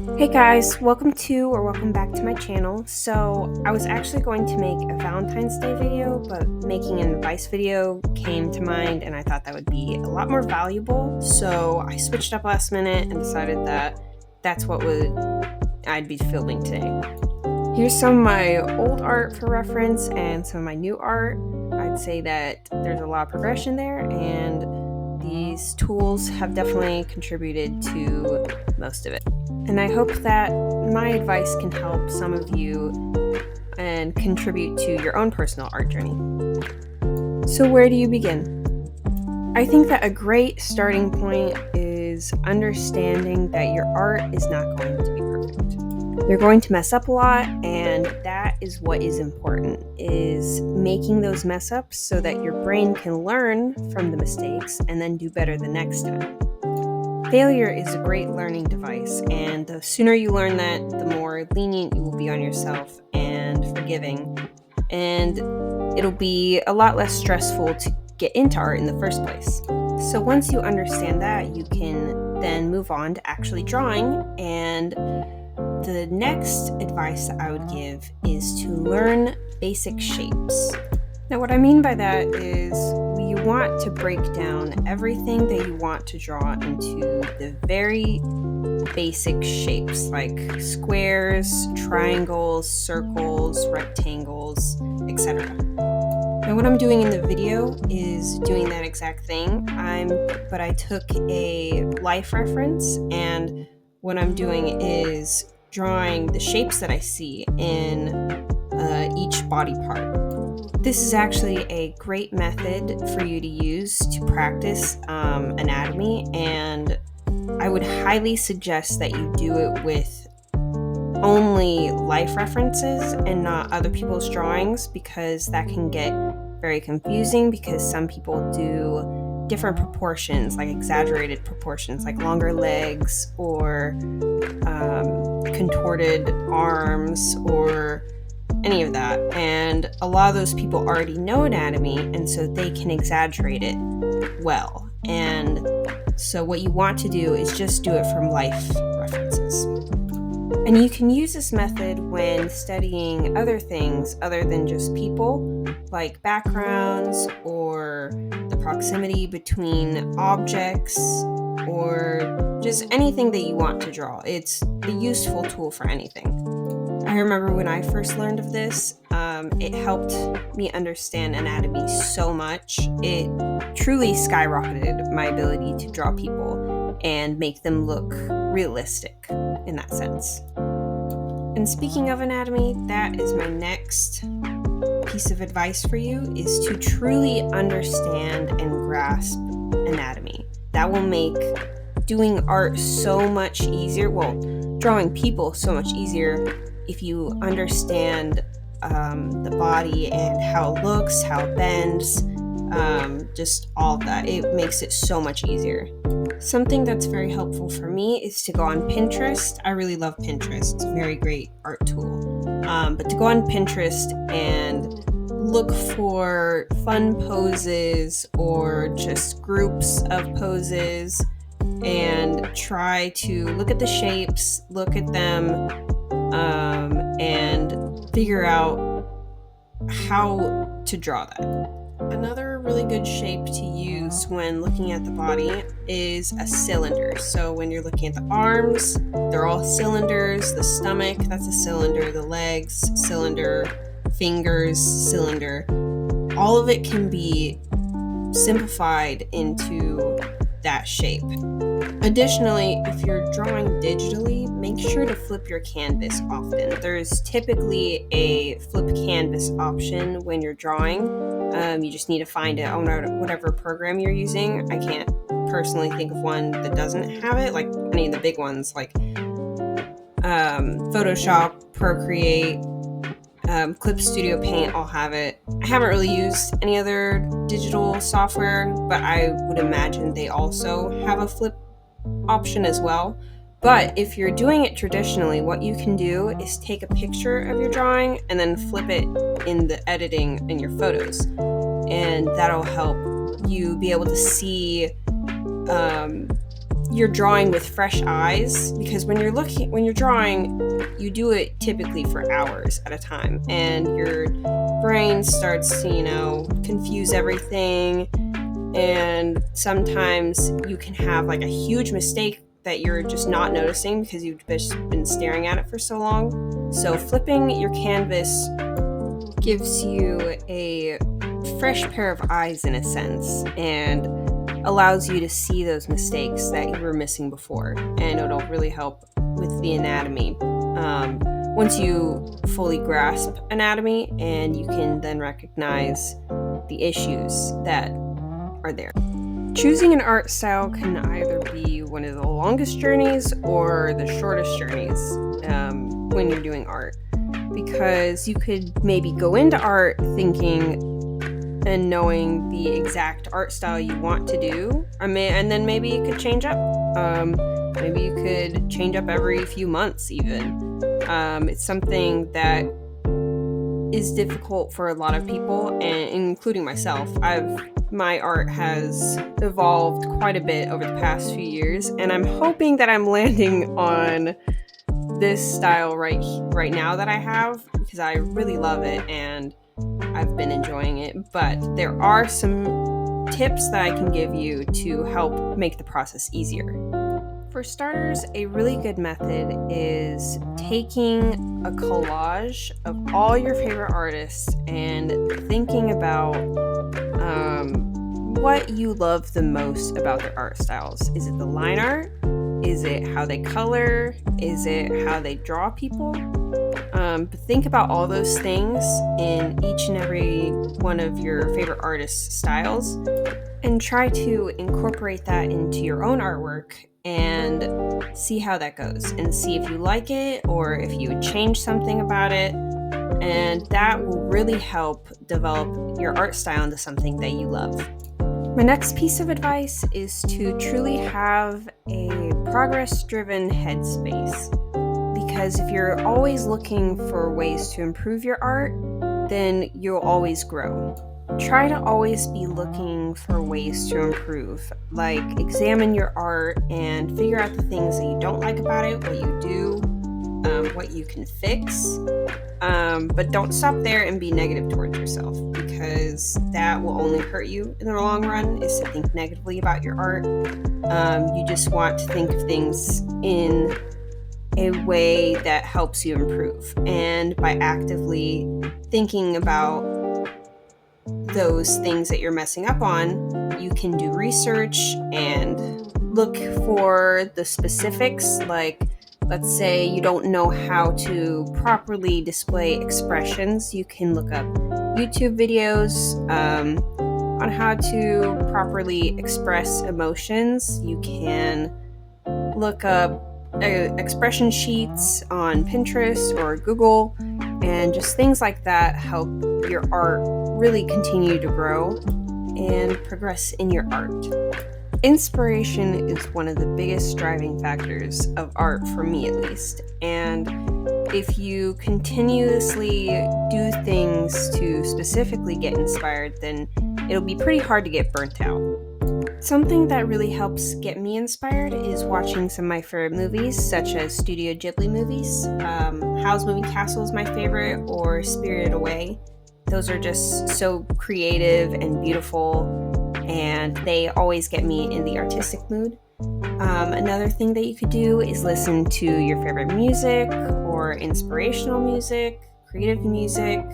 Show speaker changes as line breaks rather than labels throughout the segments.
Hey guys, welcome back to my channel. So I was actually going to make a Valentine's Day video, but making an advice video came to mind and I thought that would be a lot more valuable. So I switched up last minute and decided that that's what I'd be filming today. Here's some of my old art for reference and some of my new art. I'd say that there's a lot of progression there, and these tools have definitely contributed to most of it. And I hope that my advice can help some of you and contribute to your own personal art journey. So where do you begin? I think that a great starting point is understanding that your art is not going to be perfect. You're going to mess up a lot, and that is what is important, is making those mess ups so that your brain can learn from the mistakes and then do better the next time. Failure is a great learning device, and the sooner you learn that, the more lenient you will be on yourself and forgiving, and it'll be a lot less stressful to get into art in the first place. So once you understand that, you can then move on to actually drawing, and the next advice I would give is to learn basic shapes. Now, what I mean by that is you want to break down everything that you want to draw into the very basic shapes, like squares, triangles, circles, rectangles, etc. Now, what I'm doing in the video is doing that exact thing, but I took a life reference, and what I'm doing is drawing the shapes that I see in each body part. This is actually a great method for you to use to practice anatomy, and I would highly suggest that you do it with only life references and not other people's drawings, because that can get very confusing, because some people do different proportions, like exaggerated proportions, like longer legs or contorted arms or any of that, and a lot of those people already know anatomy, and so they can exaggerate it well. And so what you want to do is just do it from life references. And you can use this method when studying other things other than just people, like backgrounds or the proximity between objects, or just anything that you want to draw. It's a useful tool for anything. I remember when I first learned of this, it helped me understand anatomy so much. It truly skyrocketed my ability to draw people and make them look realistic in that sense. And speaking of anatomy, that is my next piece of advice for you, is to truly understand and grasp anatomy. That will make doing art so much easier, well, drawing people so much easier, if you understand the body and how it looks, how it bends, just all of that. It makes it so much easier. Something that's very helpful for me is to go on Pinterest. I really love Pinterest. It's a very great art tool. But to go on Pinterest and look for fun poses or just groups of poses, and try to look at the shapes, look at them, and figure out how to draw that. Another really good shape to use when looking at the body is a cylinder. So when you're looking at the arms, they're all cylinders. The stomach, that's a cylinder. The legs, cylinder. Fingers, cylinder. All of it can be simplified into that shape. Additionally, if you're drawing digitally, make sure to flip your canvas often. There's typically a flip canvas option when you're drawing. You just need to find it on whatever program you're using. I can't personally think of one that doesn't have it, like any of the big ones, like Photoshop, Procreate, Clip Studio Paint, all have it. I haven't really used any other digital software, but I would imagine they also have a flip option as well. But if you're doing it traditionally, what you can do is take a picture of your drawing and then flip it in the editing in your photos, and that'll help you be able to see you're drawing with fresh eyes, because when you're drawing, you do it typically for hours at a time, and your brain starts to, confuse everything, and sometimes you can have like a huge mistake that you're just not noticing because you've just been staring at it for so long. So flipping your canvas gives you a fresh pair of eyes in a sense, and allows you to see those mistakes that you were missing before, and it'll really help with the anatomy. Once you fully grasp anatomy, and you can then recognize the issues that are there. Choosing an art style can either be one of the longest journeys or the shortest journeys when you're doing art, because you could maybe go into art thinking and knowing the exact art style you want to do, and then maybe it could change up. Maybe you could change up every few months even. It's something that is difficult for a lot of people, and including myself. My art has evolved quite a bit over the past few years, and I'm hoping that I'm landing on this style right now that I have, because I really love it and I've been enjoying it. But there are some tips that I can give you to help make the process easier. For starters, a really good method is taking a collage of all your favorite artists and thinking about what you love the most about their art styles. Is it the line art? Is it how they color? Is it how they draw people? But think about all those things in each and every one of your favorite artists' styles, and try to incorporate that into your own artwork and see how that goes, and see if you like it or if you would change something about it. And that will really help develop your art style into something that you love. My next piece of advice is to truly have a progress-driven headspace, because if you're always looking for ways to improve your art, then you'll always grow. Try to always be looking for ways to improve, like examine your art and figure out the things that you don't like about it, what you do, what you can fix. But don't stop there and be negative towards yourself, because that will only hurt you in the long run, is to think negatively about your art. You just want to think of things in a way that helps you improve. And by actively thinking about those things that you're messing up on, you can do research and look for the specifics. Like, let's say you don't know how to properly display expressions, you can look up YouTube videos on how to properly express emotions. You can look up expression sheets on Pinterest or Google, and just things like that help your art really continue to grow and progress in your art. Inspiration is one of the biggest driving factors of art, for me at least, and if you continuously do things to specifically get inspired, then it'll be pretty hard to get burnt out. Something that really helps get me inspired is watching some of my favorite movies, such as Studio Ghibli movies. Howl's Moving Castle is my favorite, or Spirited Away. Those are just so creative and beautiful, and they always get me in the artistic mood. Another thing that you could do is listen to your favorite music or inspirational music, creative music,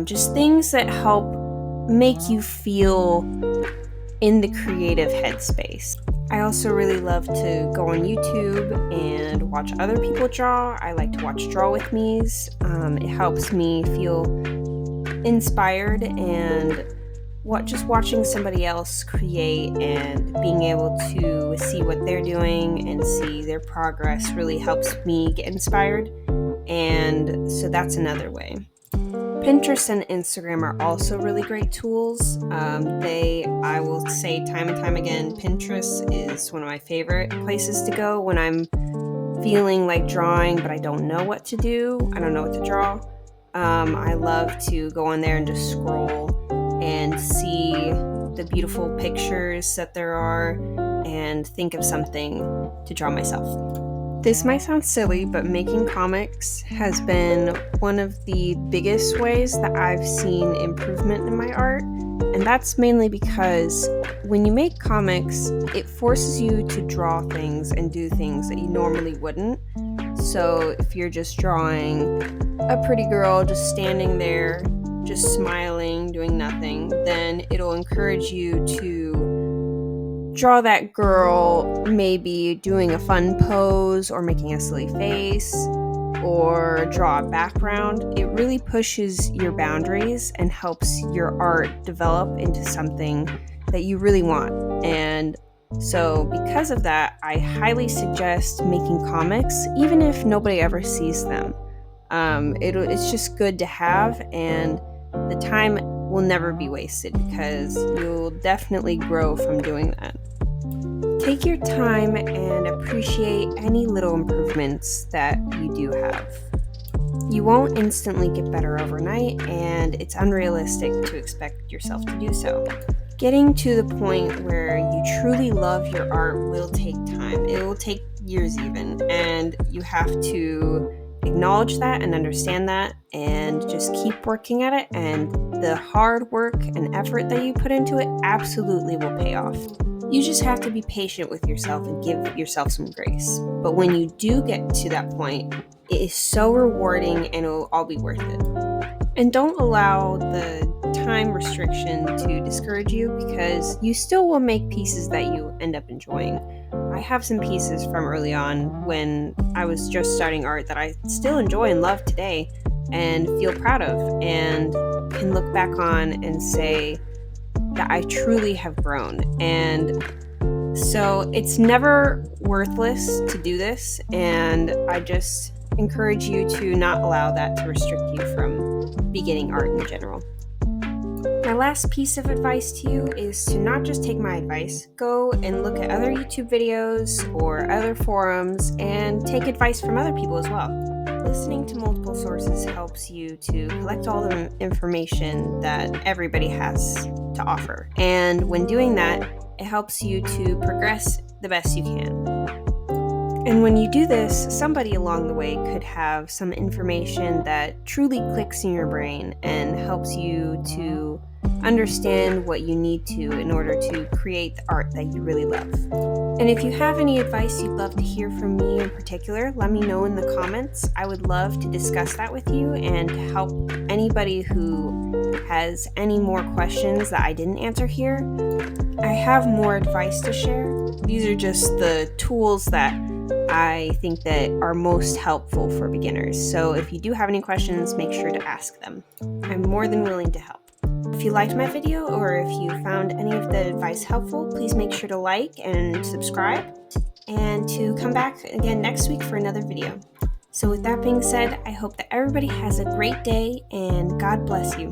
just things that help make you feel in the creative headspace. I also really love to go on YouTube and watch other people draw. I like to watch Draw With Me's. It helps me feel inspired, and just watching somebody else create and being able to see what they're doing and see their progress really helps me get inspired. And so that's another way. Pinterest and Instagram are also really great tools. I will say time and time again, Pinterest is one of my favorite places to go when I'm feeling like drawing, but I don't know what to do. I don't know what to draw. I love to go on there and just scroll and see the beautiful pictures that there are, and think of something to draw myself. This might sound silly, but making comics has been one of the biggest ways that I've seen improvement in my art. And that's mainly because when you make comics, it forces you to draw things and do things that you normally wouldn't. So if you're just drawing a pretty girl just standing there, just smiling, doing nothing, then it'll encourage you to draw that girl maybe doing a fun pose or making a silly face or draw a background. It really pushes your boundaries and helps your art develop into something that you really want. And so because of that, I highly suggest making comics, even if nobody ever sees them. It's just good to have, and the time will never be wasted because you'll definitely grow from doing that. Take your time and appreciate any little improvements that you do have. You won't instantly get better overnight, and it's unrealistic to expect yourself to do so. Getting to the point where you truly love your art will take time. It will take years even, and you have to acknowledge that and understand that and just keep working at it, and the hard work and effort that you put into it absolutely will pay off. You just have to be patient with yourself and give yourself some grace. But when you do get to that point, it is so rewarding and it'll all be worth it. And don't allow the time restriction to discourage you, because you still will make pieces that you end up enjoying. I have some pieces from early on when I was just starting art that I still enjoy and love today and feel proud of, and can look back on and say that I truly have grown. And so it's never worthless to do this, and I just encourage you to not allow that to restrict you from beginning art in general. My last piece of advice to you is to not just take my advice. Go and look at other YouTube videos or other forums and take advice from other people as well. Listening to multiple sources helps you to collect all the information that everybody has to offer. And when doing that, it helps you to progress the best you can. And when you do this, somebody along the way could have some information that truly clicks in your brain and helps you to understand what you need to in order to create the art that you really love. And if you have any advice you'd love to hear from me in particular, let me know in the comments. I would love to discuss that with you and to help anybody who has any more questions that I didn't answer here. I have more advice to share. These are just the tools that I think that are most helpful for beginners. So if you do have any questions, make sure to ask them. I'm more than willing to help. If you liked my video or if you found any of the advice helpful, please make sure to like and subscribe, and to come back again next week for another video. So with that being said, I hope that everybody has a great day and God bless you.